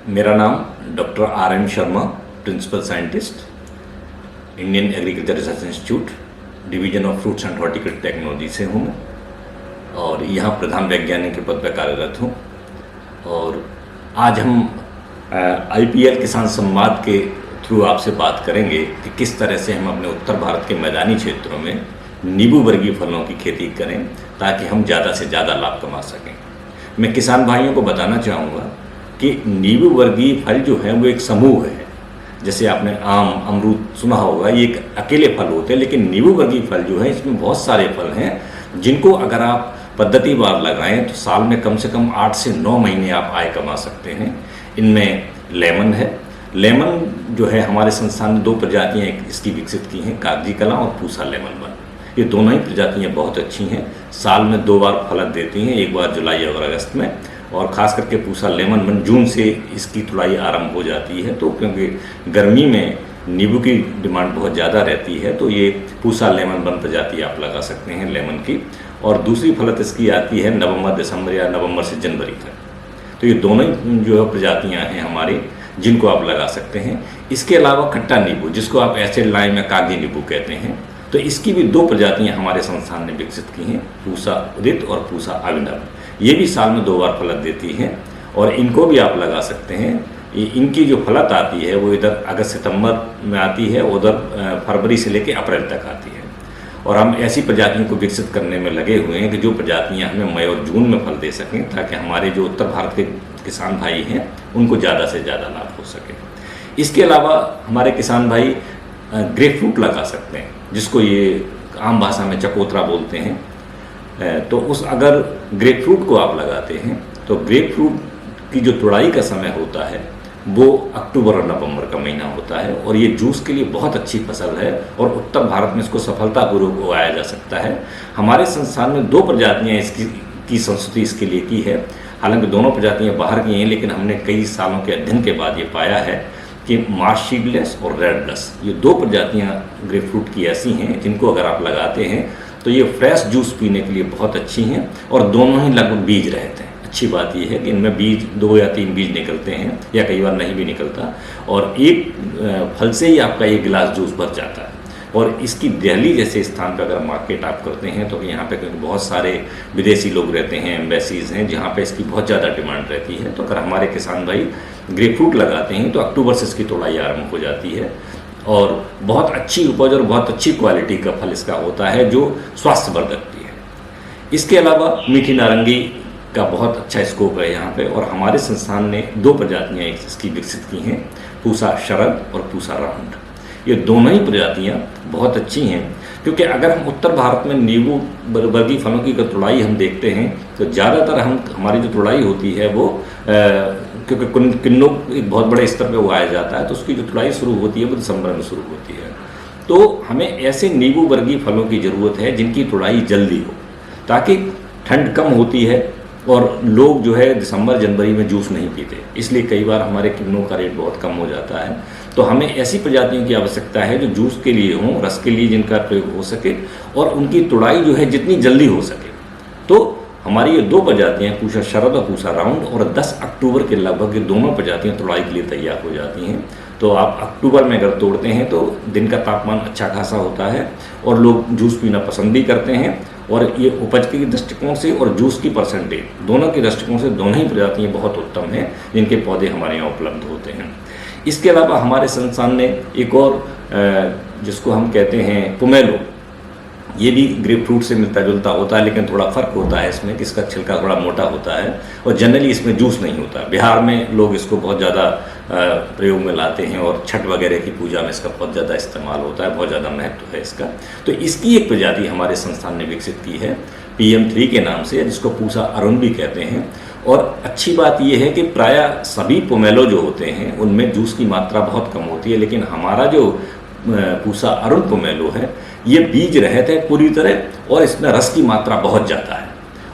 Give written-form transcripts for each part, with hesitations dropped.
मेरा नाम doctor RM Sharma, principal scientist, Indian agriculture research institute, division of fruits and horticulture technology से हूँ और यहाँ प्रधान वैज्ञानिक के पद पर कार्यरत हूँ। और आज हम IPL किसान संवाद के थ्रू आपसे बात करेंगे कि किस तरह से हम अपने उत्तर भारत के मैदानी क्षेत्रों में नींबू वर्गीय फलों की खेती करें ताकि हम ज़्यादा से ज़्यादा लाभ कमा सकें। मैं किसान भाइयों को बताना चाहूँगा कि नींबू वर्गीय फल जो है वो एक समूह है। जैसे आपने आम, अमरूद सुना होगा, ये एक अकेले फल होते हैं, लेकिन नींबू वर्गीय फल जो है इसमें बहुत सारे फल हैं जिनको अगर आप पद्धतिवार लगाएं तो साल में कम से कम 8 से 9 महीने आप आय कमा सकते हैं। इनमें लेमन है। लेमन जो है हमारे संस्थान ने 2 प्रजातियाँ इसकी विकसित की हैं, कागजी कलां और पूसा लेमन 1। ये दोनों ही प्रजातियाँ बहुत अच्छी हैं, साल में 2 बार फल देती हैं, एक बार जुलाई और अगस्त में। और ख़ास करके पूसा लेमन 1 जून से इसकी तुड़ाई आरंभ हो जाती है, तो क्योंकि गर्मी में नींबू की डिमांड बहुत ज़्यादा रहती है तो ये पूसा लेमन 1 प्रजाति आप लगा सकते हैं लेमन की। और दूसरी फलत इसकी आती है नवंबर दिसंबर या नवंबर से जनवरी तक। तो ये दोनों ही जो है प्रजातियाँ हैं हमारी जिनको आप लगा सकते हैं। इसके अलावा खट्टा नींबू, जिसको आप एसिड लाइम या कागजी नींबू कहते हैं, तो इसकी भी 2 प्रजातियाँ हमारे संस्थान ने विकसित की हैं, पूसा उदित और पूसा अभिनव। ये भी साल में 2 बार फलत देती हैं और इनको भी आप लगा सकते हैं। इनकी जो फलत आती है वो इधर अगस्त सितंबर में आती है, उधर फरवरी से लेकर अप्रैल तक आती है। और हम ऐसी प्रजातियों को विकसित करने में लगे हुए हैं कि जो प्रजातियां हमें मई और जून में फल दे सकें, ताकि हमारे जो उत्तर भारत के किसान भाई हैं उनको ज़्यादा से ज़्यादा लाभ हो सके। इसके अलावा हमारे किसान भाई ग्रेप फ्रूट लगा सकते हैं, जिसको ये आम भाषा में चकोतरा बोलते हैं। तो उस अगर ग्रेप फ्रूट को आप लगाते हैं तो ग्रेप फ्रूट की जो तुड़ाई का समय होता है वो अक्टूबर और नवंबर का महीना होता है और ये जूस के लिए बहुत अच्छी फसल है और उत्तर भारत में इसको सफलतापूर्वक उगाया जा सकता है। हमारे संस्थान में 2 प्रजातियाँ इसकी संस्तुति इसके लिए की है। हालांकि दोनों प्रजातियाँ बाहर की हैं, लेकिन हमने कई सालों के अध्ययन के बाद ये पाया है कि मार्श सीडलेस और रेड ब्लस, ये 2 प्रजातियाँ ग्रेप फ्रूट की ऐसी हैं जिनको अगर आप लगाते हैं तो ये फ्रेश जूस पीने के लिए बहुत अच्छी हैं और दोनों ही लगभग बीज रहते हैं। अच्छी बात यह है कि इनमें बीज 2 या 3 बीज निकलते हैं या कई बार नहीं भी निकलता और एक फल से ही आपका 1 गिलास जूस भर जाता है। और इसकी दिल्ली जैसे स्थान पर अगर मार्केट आप करते हैं तो यहाँ पे क्योंकि बहुत सारे विदेशी लोग रहते हैं, एम्बेसीज हैं जहाँ पे इसकी बहुत ज़्यादा डिमांड रहती है, तो अगर हमारे किसान भाई ग्रेप फ्रूट लगाते हैं तो अक्टूबर से इसकी तुड़ाई आरम्भ हो जाती है और बहुत अच्छी उपज और बहुत अच्छी क्वालिटी का फल इसका होता है जो स्वास्थ्यवर्धक भी है। इसके अलावा मीठी नारंगी का बहुत अच्छा स्कोप है यहाँ पे और हमारे संस्थान ने 2 प्रजातियाँ इसकी विकसित की हैं, पूसा शरद और पूसा राउंड। ये दोनों ही प्रजातियाँ बहुत अच्छी हैं क्योंकि अगर हम उत्तर भारत में नींबू वर्गीय फलों की तुड़ाई हम देखते हैं तो ज़्यादातर हमारी जो तुड़ाई होती है वो क्योंकि किन्नू एक बहुत बड़े स्तर पे उगाया जाता है तो उसकी जो तुड़ाई शुरू होती है वो दिसंबर में शुरू होती है। तो हमें ऐसे नींबू वर्गीय फलों की ज़रूरत है जिनकी तुड़ाई जल्दी हो, ताकि ठंड कम होती है और लोग जो है दिसंबर जनवरी में जूस नहीं पीते, इसलिए कई बार हमारे किन्नू का रेट बहुत कम हो जाता है। तो हमें ऐसी प्रजातियों की आवश्यकता है जो जूस के लिए हों, रस के लिए जिनका प्रयोग हो सके और उनकी तुड़ाई जो है जितनी जल्दी हो सके। तो हमारी ये 2 प्रजातियाँ पूसा शरद और पूसा राउंड और 10 अक्टूबर के लगभग ये दोनों प्रजातियाँ तुड़ाई के लिए तैयार हो जाती हैं। तो आप अक्टूबर में अगर तोड़ते हैं तो दिन का तापमान अच्छा खासा होता है और लोग जूस पीना पसंद भी करते हैं और ये उपज के दृष्टिकोण से और जूस की परसेंटेज दोनों के दृष्टिकोण से दोनों ही प्रजातियाँ बहुत उत्तम हैं जिनके पौधे हमारे यहाँ उपलब्ध होते हैं। इसके अलावा हमारे संस्थान ने एक और जिसको हम कहते हैं पोमेलो, ये भी ग्रेप फ्रूट से मिलता जुलता होता है, लेकिन थोड़ा फ़र्क होता है इसमें कि इसका छिलका थोड़ा मोटा होता है और जनरली इसमें जूस नहीं होता। बिहार में लोग इसको बहुत ज़्यादा प्रयोग में लाते हैं और छठ वगैरह की पूजा में इसका बहुत ज़्यादा इस्तेमाल होता है, बहुत ज़्यादा महत्व है इसका। तो इसकी एक प्रजाति हमारे संस्थान ने विकसित की है PM3 के नाम से, जिसको पूसा अरुण भी कहते हैं। और अच्छी बात यह है कि प्रायः सभी पोमेलो जो होते हैं उनमें जूस की मात्रा बहुत कम होती है, लेकिन हमारा जो पूसा अरुण पोमेलो है ये बीज रहित है पूरी तरह और इसमें रस की मात्रा बहुत ज़्यादा है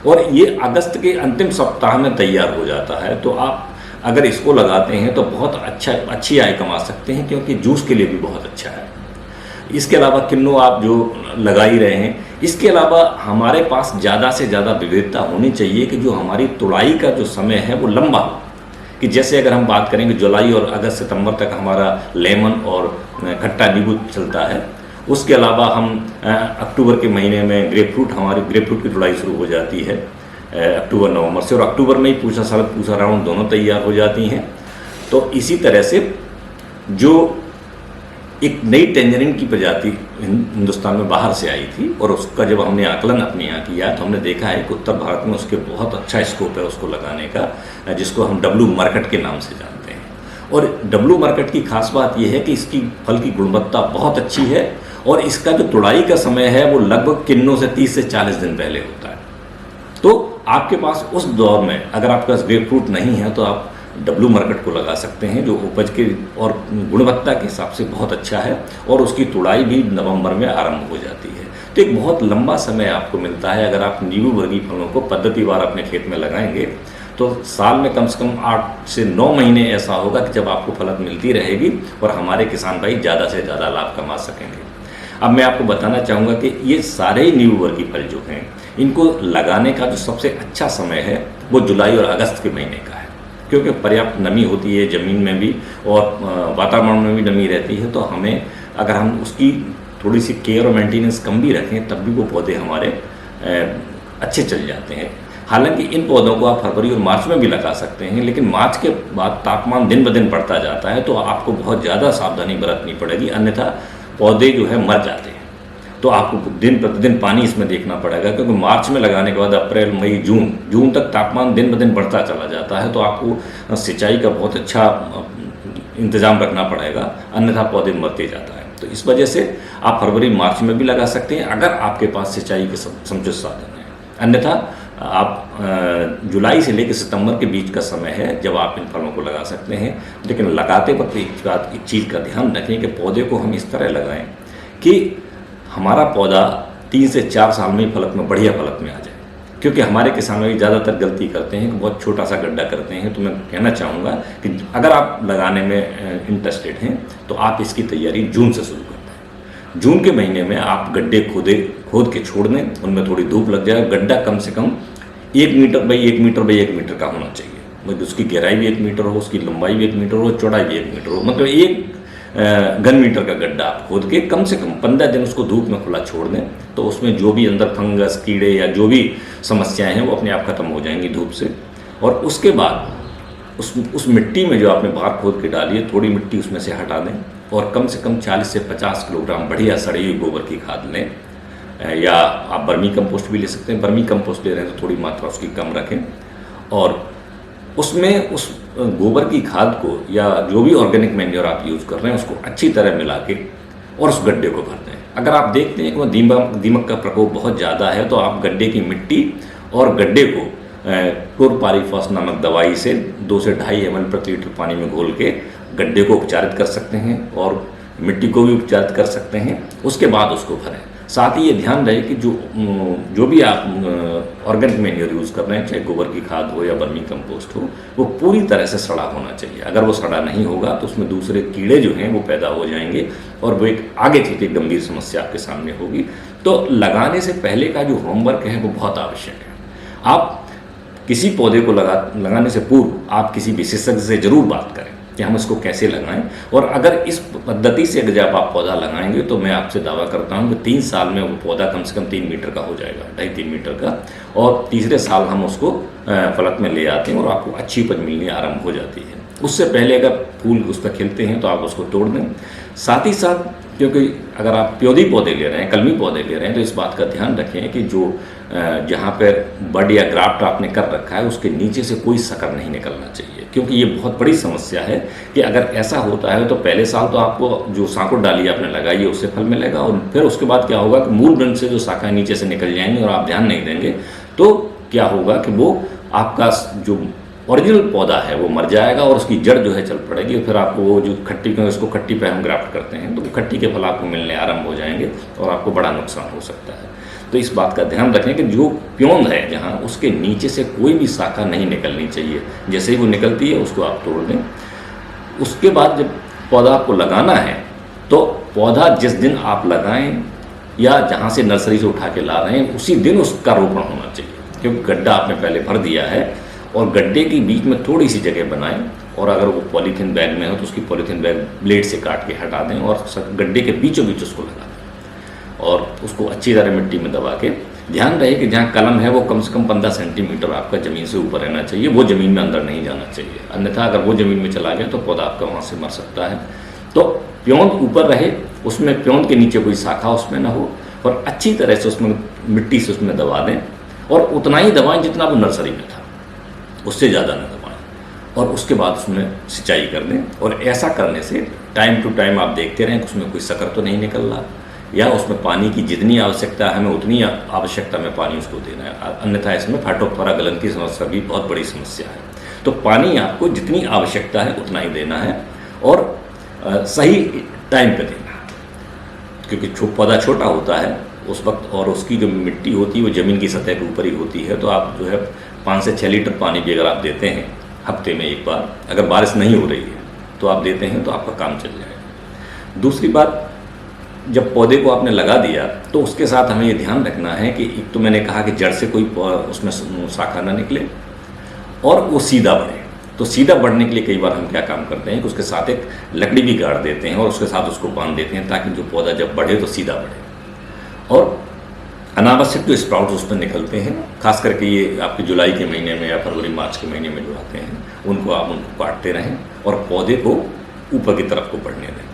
और ये अगस्त के अंतिम सप्ताह में तैयार हो जाता है। तो आप अगर इसको लगाते हैं तो बहुत अच्छी आय कमा सकते हैं क्योंकि जूस के लिए भी बहुत अच्छा है। इसके अलावा किन्नू आप जो लगा ही रहे हैं, इसके अलावा हमारे पास ज़्यादा से ज़्यादा विविधता होनी चाहिए कि जो हमारी तुड़ाई का जो समय है वो लंबा हो। कि जैसे अगर हम बात करेंगे जुलाई और अगस्त सितंबर तक हमारा लेमन और खट्टा नींबू चलता है, उसके अलावा हम अक्टूबर के महीने में हमारी ग्रेपफ्रूट की तुड़ाई शुरू हो जाती है अक्टूबर नवंबर से, और अक्टूबर में ही पूसा शरद पूसा राउंड दोनों तैयार हो जाती हैं। तो इसी तरह से जो एक नई टेंजरिन की प्रजाति हिंदुस्तान में बाहर से आई थी, और उसका जब हमने आकलन अपने यहाँ किया तो हमने देखा है कि उत्तर भारत में उसके बहुत अच्छा स्कोप है उसको लगाने का, जिसको हम डब्लू मार्केट के नाम से जानते हैं। और डब्लू मार्केट की खास बात यह है कि इसकी फल की गुणवत्ता बहुत अच्छी है, और इसका जो तुड़ाई का समय है वो लगभग किन्नों से 30 से 40 दिन पहले होता है। तो आपके पास उस दौर में अगर आपके पास ग्रेप फ्रूट नहीं है तो आप डब्लू मार्केट को लगा सकते हैं, जो उपज के और गुणवत्ता के हिसाब से बहुत अच्छा है, और उसकी तुड़ाई भी नवंबर में आरंभ हो जाती है। तो एक बहुत लंबा समय आपको मिलता है। अगर आप नींबू वर्गीय फलों को पद्धतिवार अपने खेत में लगाएंगे तो साल में कम से कम 8 से 9 महीने ऐसा होगा कि जब आपको फलत मिलती रहेगी और हमारे किसान भाई ज़्यादा से ज़्यादा लाभ कमा सकेंगे। अब मैं आपको बताना चाहूँगा कि ये सारे ही नींबू वर्गीय फल जो हैं, इनको लगाने का जो सबसे अच्छा समय है वो जुलाई और अगस्त के महीने का है, क्योंकि पर्याप्त नमी होती है ज़मीन में भी और वातावरण में भी नमी रहती है। तो हमें अगर हम उसकी थोड़ी सी केयर और मेंटेनेंस कम भी रखें तब भी वो पौधे हमारे अच्छे चल जाते हैं। हालांकि इन पौधों को आप फरवरी और मार्च में भी लगा सकते हैं, लेकिन मार्च के बाद तापमान दिन ब दिन बढ़ता जाता है, तो आपको बहुत ज़्यादा सावधानी बरतनी पड़ेगी, अन्यथा पौधे जो है मर जाते हैं। तो आपको दिन प्रतिदिन पानी इसमें देखना पड़ेगा, क्योंकि मार्च में लगाने के बाद अप्रैल मई जून तक तापमान दिन ब दिन बढ़ता चला जाता है। तो आपको सिंचाई का बहुत अच्छा इंतज़ाम रखना पड़ेगा, अन्यथा पौधे मरते जाता है। तो इस वजह से आप फरवरी मार्च में भी लगा सकते हैं अगर आपके पास सिंचाई के समुचित साधन हैं। अन्यथा आप जुलाई से लेकर सितंबर के बीच का समय है जब आप इन फलों को लगा सकते हैं। लेकिन लगाते वक्त एक चीज़ का ध्यान रखें कि पौधे को हम इस तरह लगाएं कि हमारा पौधा 3 से 4 साल में ही फलक में बढ़िया फलक में आ जाए, क्योंकि हमारे किसान भाई ज़्यादातर गलती करते हैं कि बहुत छोटा सा गड्ढा करते हैं। तो मैं कहना चाहूँगा कि अगर आप लगाने में इंटरेस्टेड हैं तो आप इसकी तैयारी जून से शुरू करते हैं। जून के महीने में आप गड्ढे खोद के छोड़ दें, उनमें थोड़ी धूप लग जाए। गड्ढा कम से कम 1 metre by 1 metre by 1 metre का होना चाहिए, मतलब उसकी गहराई भी 1 मीटर हो, उसकी लंबाई भी 1 मीटर हो, चौड़ाई भी 1 मीटर हो, मतलब 1 घन मीटर का गड्ढा आप खोद के कम से कम 15 दिन उसको धूप में खुला छोड़ दें। तो उसमें जो भी अंदर फंगस, कीड़े या जो भी समस्याएं हैं वो अपने आप खत्म हो जाएंगी धूप से। और उसके बाद उस मिट्टी में जो आपने बाहर खोद के डाली है, थोड़ी मिट्टी उसमें से हटा दें और कम से कम 40 से 50 किलोग्राम बढ़िया सड़ी हुई गोबर की खाद लें, या आप बर्मी कंपोस्ट भी ले सकते हैं। बर्मी कंपोस्ट ले रहे हैं तो थोड़ी मात्रा उसकी कम रखें, और उसमें उस गोबर की खाद को या जो भी ऑर्गेनिक मैन्योर आप यूज़ कर रहे हैं उसको अच्छी तरह मिला के और उस गड्ढे को भर दें। अगर आप देखते हैं कि वह दीमक का प्रकोप बहुत ज़्यादा है तो आप गड्ढे की मिट्टी और गड्ढे को क्लोरपाइरीफॉस नामक दवाई से 2 से 2.5 ml प्रति लीटर पानी में घोल के गड्ढे को उपचारित कर सकते हैं और मिट्टी को भी उपचारित कर सकते हैं। उसके बाद उसको भरें। साथ ही ये ध्यान रहे कि जो भी आप ऑर्गेनिक मैन्योर यूज़ कर रहे हैं, चाहे गोबर की खाद हो या बर्मी कंपोस्ट हो, वो पूरी तरह से सड़ा होना चाहिए। अगर वो सड़ा नहीं होगा तो उसमें दूसरे कीड़े जो हैं वो पैदा हो जाएंगे और वो एक आगे चल के गंभीर समस्या आपके सामने होगी। तो लगाने से पहले का जो होमवर्क है वो बहुत आवश्यक है। आप किसी पौधे को लगाने से पूर्व आप किसी विशेषज्ञ से ज़रूर बात करें कि हम इसको कैसे लगाएं, और अगर इस पद्धति से अगर जब आप पौधा लगाएंगे तो मैं आपसे दावा करता हूं कि 3 साल में वो पौधा कम से कम 3 मीटर का हो जाएगा, 2.5-3 मीटर का, और तीसरे साल हम उसको फलक में ले आते हैं और आपको अच्छी उपज मिलनी आरंभ हो जाती है। उससे पहले अगर फूल उस पर खिलते हैं तो आप उसको तोड़ दें। साथ ही साथ क्योंकि अगर आप प्योदी पौधे ले रहे हैं, कलमी पौधे ले रहे हैं, तो इस बात का ध्यान रखें कि जो जहाँ पर बड या ग्राफ्ट आपने कर रखा है उसके नीचे से कोई शकर नहीं निकलना चाहिए, क्योंकि ये बहुत बड़ी समस्या है कि अगर ऐसा होता है तो पहले साल तो आपको जो सांकुड़ डाली आपने लगाई है उससे फल मिलेगा, और फिर उसके बाद क्या होगा कि मूल ग्रंथ से जो शाखा नीचे से निकल जाएंगी और आप ध्यान नहीं देंगे तो क्या होगा कि वो आपका जो ओरिजिनल पौधा है वो मर जाएगा और उसकी जड़ जो है चल पड़ेगी, और फिर आपको वो जो खट्टी में उसको खट्टी पे हम ग्राफ्ट करते हैं तो वो खट्टी के फल आपको मिलने आरंभ हो जाएंगे और आपको बड़ा नुकसान हो सकता है। तो इस बात का ध्यान रखें कि जो प्योंद है जहाँ उसके नीचे से कोई भी शाखा नहीं निकलनी चाहिए। जैसे ही वो निकलती है उसको आप तोड़ दें। उसके बाद जब पौधा आपको लगाना है तो पौधा जिस दिन आप लगाएं या जहाँ से नर्सरी से उठा के ला रहे हैं उसी दिन उसका रोपण होना चाहिए, क्योंकि गड्ढा आपने पहले भर दिया है और गड्ढे के बीच में थोड़ी सी जगह बनाएं, और अगर वो पॉलीथीन बैग में हो तो उसकी पॉलीथीन बैग ब्लेड से काट के हटा दें और गड्ढे के बीचों बीच उसको लगा दें और उसको अच्छी तरह मिट्टी में दबा के, ध्यान रहे कि जहाँ कलम है वो कम से कम 15 सेंटीमीटर आपका ज़मीन से ऊपर रहना चाहिए, वो ज़मीन में अंदर नहीं जाना चाहिए, अन्यथा अगर वो ज़मीन में चला गया तो पौधा आपका वहाँ से मर सकता है। तो प्योंद ऊपर रहे, उसमें प्योंद के नीचे कोई शाखा उसमें ना हो, और अच्छी तरह से उसमें मिट्टी से उसमें दबा दें, और उतना ही दबाएं जितना वो नर्सरी में था, उससे ज़्यादा न दबाएं, और उसके बाद उसमें सिंचाई कर दें। और ऐसा करने से टाइम टू टाइम आप देखते रहें कि उसमें कोई शक्कर तो नहीं निकल रहा, या उसमें पानी की जितनी आवश्यकता है हमें उतनी आवश्यकता में पानी उसको देना है, अन्यथा इसमें फाइटोप्थोरा गलन की समस्या भी बहुत बड़ी समस्या है। तो पानी आपको जितनी आवश्यकता है उतना ही देना है, और सही टाइम पे देना है, क्योंकि पौधा छोटा होता है उस वक्त, और उसकी जो मिट्टी होती है वो ज़मीन की सतह के ऊपर ही होती है। तो आप जो है 5 से 6 लीटर पानी भी अगर आप देते हैं हफ्ते में एक बार, अगर बारिश नहीं हो रही है तो आप देते हैं तो आपका काम चल जाएगा। दूसरी बात, जब पौधे को आपने लगा दिया तो उसके साथ हमें ये ध्यान रखना है कि एक तो मैंने कहा कि जड़ से कोई उसमें शाखा ना निकले और वो सीधा बढ़े। तो सीधा बढ़ने के लिए कई बार हम क्या काम करते हैं कि उसके साथ एक लकड़ी भी गाड़ देते हैं और उसके साथ उसको बांध देते हैं, ताकि जो पौधा जब बढ़े तो सीधा बढ़े। और अनावश्यक जो स्प्राउट्स उसमें निकलते हैं, खास करके ये आपके जुलाई के महीने में या फरवरी मार्च के महीने में जो आते हैं, उनको काटते रहें और पौधे को ऊपर की तरफ को बढ़ने दें।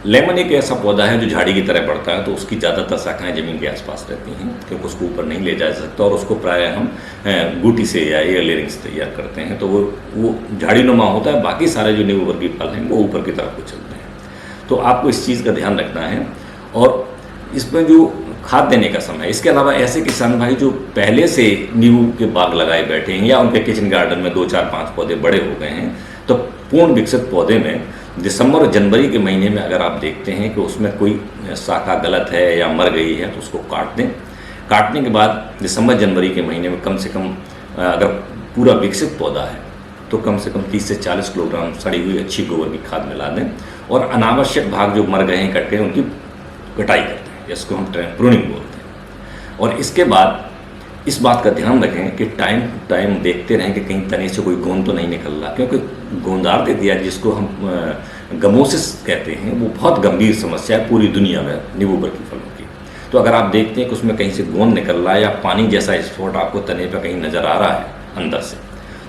लेमन एक ऐसा पौधा है जो झाड़ी की तरह बढ़ता है, तो उसकी ज़्यादातर शाखाएं ज़मीन के आसपास रहती हैं, क्योंकि उसको ऊपर नहीं ले जा सकता, और उसको प्रायः हम बूटी से या एयर लेयरिंग से तैयार करते हैं। तो वो झाड़ी नुमा होता है, बाकी सारे जो नींबू वर्गीय फल हैं वो ऊपर की तरफ को चलते हैं। तो आपको इस चीज़ का ध्यान रखना है। और इसमें जो खाद देने का समय, इसके अलावा ऐसे किसान भाई जो पहले से नींबू के बाग लगाए बैठे हैं या उनके किचन गार्डन में 2, 4, 5 पौधे बड़े हो गए हैं, तो पूर्ण विकसित पौधे में दिसंबर और जनवरी के महीने में अगर आप देखते हैं कि उसमें कोई शाखा गलत है या मर गई है तो उसको काट दें। काटने के बाद दिसंबर जनवरी के महीने में कम से कम, अगर पूरा विकसित पौधा है तो कम से कम 30 से 40 किलोग्राम सड़ी हुई अच्छी गोबर की खाद मिला दें, और अनावश्यक भाग जो मर गए हैं कट गए उनकी कटाई करते हैं, जिसको हम प्रूनिंग बोलते हैं। और इसके बाद इस बात का ध्यान रखें कि टाइम टू टाइम देखते रहें कि कहीं तने से कोई गोंद तो नहीं निकल रहा, क्योंकि गोंदार दे दिया जिसको हम गमोसिस कहते हैं, वो बहुत गंभीर समस्या है पूरी दुनिया में नींबू वर्गीय फलों की। तो अगर आप देखते हैं कि उसमें कहीं से गोंद निकल रहा है या पानी जैसा स्पॉट आपको तने पर कहीं नज़र आ रहा है अंदर से,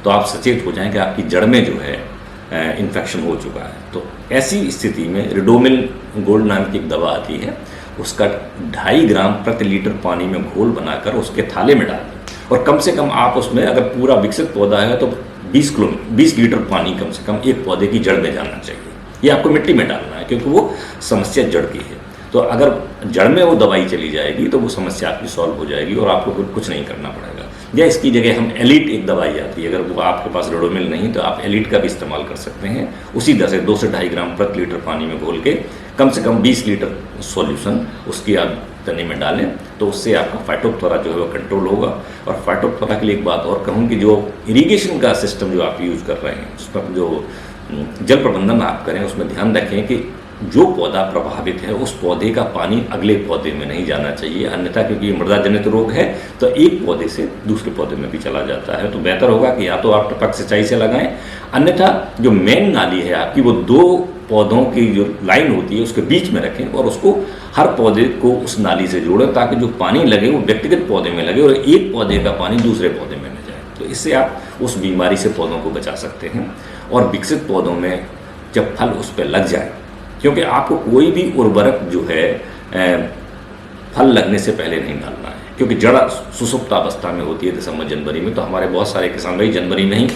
तो आप सचेत हो जाएं कि आपकी जड़ में जो है इन्फेक्शन हो चुका है। तो ऐसी स्थिति में रिडोमिल गोल्ड नाम की एक दवा आती है, उसका 2.5 ग्राम प्रति लीटर पानी में घोल बनाकर उसके थाले में डाल दें, और कम से कम आप उसमें, अगर पूरा विकसित पौधा है तो 20 लीटर पानी कम से कम एक पौधे की जड़ में जाना चाहिए। ये आपको मिट्टी में डालना है, क्योंकि वो समस्या जड़ की है। तो अगर जड़ में वो दवाई चली जाएगी तो वो समस्या आपकी सॉल्व हो जाएगी और आपको फिर कुछ नहीं करना पड़ेगा। या इसकी जगह हम एलिट एक दवाई आती है, अगर वो आपके पास रिडोमिल नहीं तो आप एलिट का भी इस्तेमाल कर सकते हैं। उसी तरह से 2 से 2.5 ग्राम प्रति लीटर पानी में घोल के कम से कम 20 लीटर सॉल्यूशन उसकी आप तने में डालें, तो उससे आपका फाइटोप्थोरा जो है वो कंट्रोल होगा। और फाइटोप्थोरा के लिए एक बात और कहूँ कि जो इरिगेशन का सिस्टम जो आप यूज़ कर रहे हैं, उस पर जो जल प्रबंधन आप करें, उसमें ध्यान रखें कि जो पौधा प्रभावित है उस पौधे का पानी अगले पौधे में नहीं जाना चाहिए, अन्यथा क्योंकि ये मृदा जनित रोग है तो एक पौधे से दूसरे पौधे में भी चला जाता है। तो बेहतर होगा कि या तो आप टपक सिंचाई से लगाएं, अन्यथा जो मेन नाली है आपकी वो 2 पौधों की जो लाइन होती है उसके बीच में रखें और उसको हर पौधे को उस नाली से जोड़ें, ताकि जो पानी लगे वो व्यक्तिगत पौधे में लगे और एक पौधे का पानी दूसरे पौधे में न जाए। तो इससे आप उस बीमारी से पौधों को बचा सकते हैं। और विकसित पौधों में जब फल उस पर लग जाए, क्योंकि आपको कोई भी उर्वरक जो है फल लगने से पहले नहीं डालना है, क्योंकि जड़ सुसुप्त अवस्था में होती है दिसंबर जनवरी में। तो हमारे बहुत सारे किसान भाई जनवरी में ही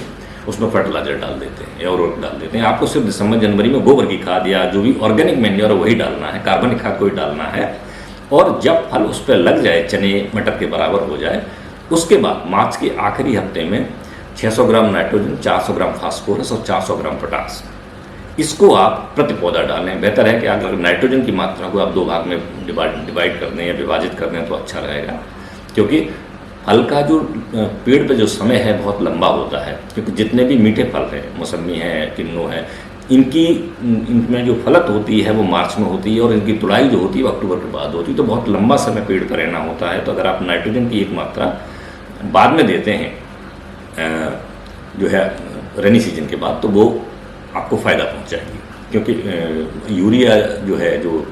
उसमें फर्टिलाइजर डाल देते हैं या उर्वरक डाल देते हैं। आपको सिर्फ दिसंबर जनवरी में गोबर की खाद या जो भी ऑर्गेनिक मैन्योर है वही डालना है, कार्बनिक खाद कोई डालना है। और जब फल उस पर लग जाए, चने मटर के बराबर हो जाए, उसके बाद मार्च के आखिरी हफ्ते में 600 ग्राम नाइट्रोजन, 400 ग्राम फास्फोरस और 400 ग्राम पोटास, इसको आप प्रति पौधा डालें। बेहतर है कि अगर नाइट्रोजन की मात्रा को आप 2 भाग में डिवाइड कर दें या विभाजित कर दें तो अच्छा रहेगा, क्योंकि फल का जो पेड़ पे जो समय है बहुत लंबा होता है। क्योंकि जितने भी मीठे फल हैं, मौसमी है, किन्नू है, इनमें जो फलत होती है वो मार्च में होती है और इनकी तुड़ाई जो होती है वो अक्टूबर के बाद होती है। तो बहुत लंबा समय पेड़ पर रहना होता है। तो अगर आप नाइट्रोजन की एक मात्रा बाद में देते हैं जो है रेनी सीजन के बाद, तो वो आपको फ़ायदा पहुंचाएगी, क्योंकि यूरिया जो है, जो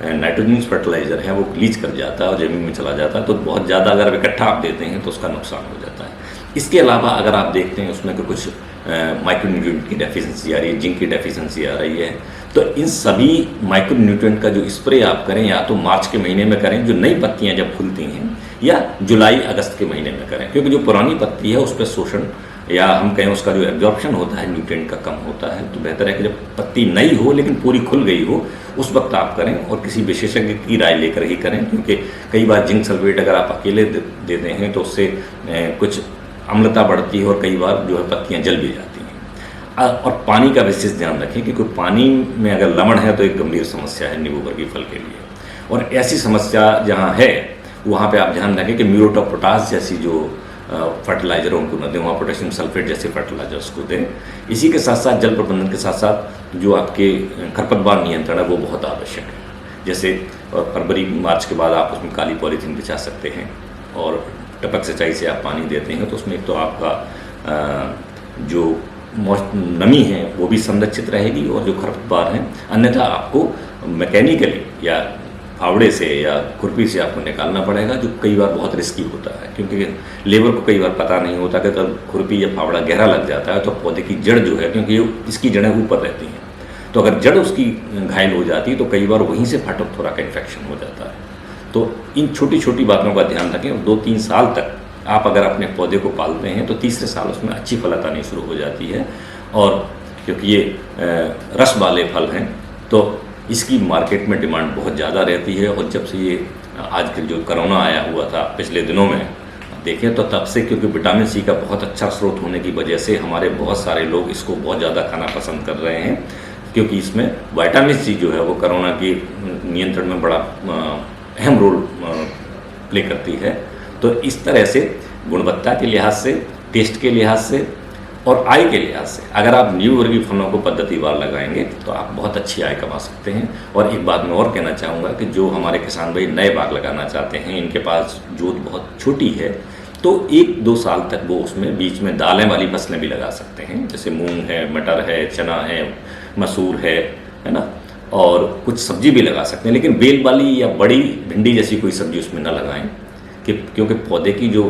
नाइट्रोजनस फर्टिलाइज़र है, वो लीच कर जाता है और ज़मीन में चला जाता है, तो बहुत ज़्यादा अगर इकट्ठा आप देते हैं तो उसका नुकसान हो जाता है। इसके अलावा अगर आप देखते हैं उसमें तो कुछ माइक्रोन्यूट्रिएंट की डेफिशिएंसी आ रही है, जिंक की डेफिशिएंसी आ रही है, तो इन सभी माइक्रोन्यूट्रिएंट का जो स्प्रे आप करें, या तो मार्च के महीने में करें जो नई पत्तियां जब खुलती हैं, या जुलाई अगस्त के महीने में करें, क्योंकि जो पुरानी पत्ती है उस पर शोषण या हम कहें उसका जो एब्जॉर्प्शन होता है न्यूट्रिएंट का कम होता है। तो बेहतर है कि जब पत्ती नई हो लेकिन पूरी खुल गई हो उस वक्त आप करें, और किसी विशेषज्ञ की राय लेकर ही करें, क्योंकि कई बार जिंक सल्फेट अगर आप अकेले देते हैं तो उससे कुछ अम्लता बढ़ती है और कई बार जो है पत्तियाँ जल भी जाती हैं। और पानी का विशेष ध्यान रखें, क्योंकि पानी में अगर लवण है तो एक गंभीर समस्या है नींबू वर्गीय फल के लिए, और ऐसी समस्या जहाँ है वहाँ पे आप ध्यान रखें कि म्यूरेट ऑफ पोटाश जैसी जो फर्टिलाइजर उनको न दें, वहाँ पोटेशियम सल्फेट जैसे फर्टिलाइजर्स को दें। इसी के साथ साथ जल प्रबंधन के साथ साथ जो आपके खरपतवार नियंत्रण है वो बहुत आवश्यक है। जैसे फरवरी मार्च के बाद आप उसमें काली पॉलीथीन बिछा सकते हैं, और टपक सिंचाई से आप पानी देते हैं तो उसमें एक तो आपका जो नमी है वो भी संरक्षित रहेगी, और जो खरपतवार हैं अन्यथा आपको मैकेनिकली या फावड़े से या खुरपी से आपको निकालना पड़ेगा, जो कई बार बहुत रिस्की होता है, क्योंकि लेबर को कई बार पता नहीं होता कि कब खुरपी या फावड़ा गहरा लग जाता है तो पौधे की जड़ जो है, क्योंकि इसकी जड़ें ऊपर रहती हैं, तो अगर जड़ उसकी घायल हो जाती है तो कई बार वहीं से फाटक थोड़ा का इन्फेक्शन हो जाता है। तो इन छोटी छोटी बातों का ध्यान रखें, और 2-3 साल तक आप अगर अपने पौधे को पालते हैं तो तीसरे साल उसमें अच्छी फलता आनी शुरू हो जाती है। और क्योंकि ये रस वाले फल हैं तो इसकी मार्केट में डिमांड बहुत ज़्यादा रहती है, और जब से ये आजकल जो कोरोना आया हुआ था पिछले दिनों में देखें तो तब से, क्योंकि विटामिन सी का बहुत अच्छा स्रोत होने की वजह से हमारे बहुत सारे लोग इसको बहुत ज़्यादा खाना पसंद कर रहे हैं, क्योंकि इसमें विटामिन सी जो है वो कोरोना की नियंत्रण में बड़ा अहम रोल प्ले करती है। तो इस तरह से गुणवत्ता के लिहाज से, टेस्ट के लिहाज से और आय के लिहाज से अगर आप नींबू वर्गीय फलों को पद्धतिवार लगाएंगे तो आप बहुत अच्छी आय कमा सकते हैं। और एक बात मैं और कहना चाहूँगा कि जो हमारे किसान भाई नए बाग लगाना चाहते हैं, इनके पास जोत बहुत छोटी है, तो 1-2 साल तक वो उसमें बीच में दालें वाली फसलें भी लगा सकते हैं, जैसे मूंग है, मटर है, चना है, मसूर है ना, और कुछ सब्जी भी लगा सकते हैं, लेकिन बेल वाली या बड़ी भिंडी जैसी कोई सब्जी उसमें न लगाएं, क्योंकि पौधे की जो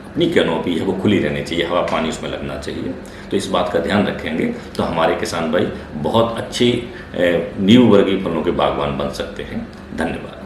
अपनी कैनोपी है वो खुली रहनी चाहिए, हवा पानी उसमें लगना चाहिए। तो इस बात का ध्यान रखेंगे तो हमारे किसान भाई बहुत अच्छे नींबू वर्गीय फलों के बागवान बन सकते हैं। धन्यवाद।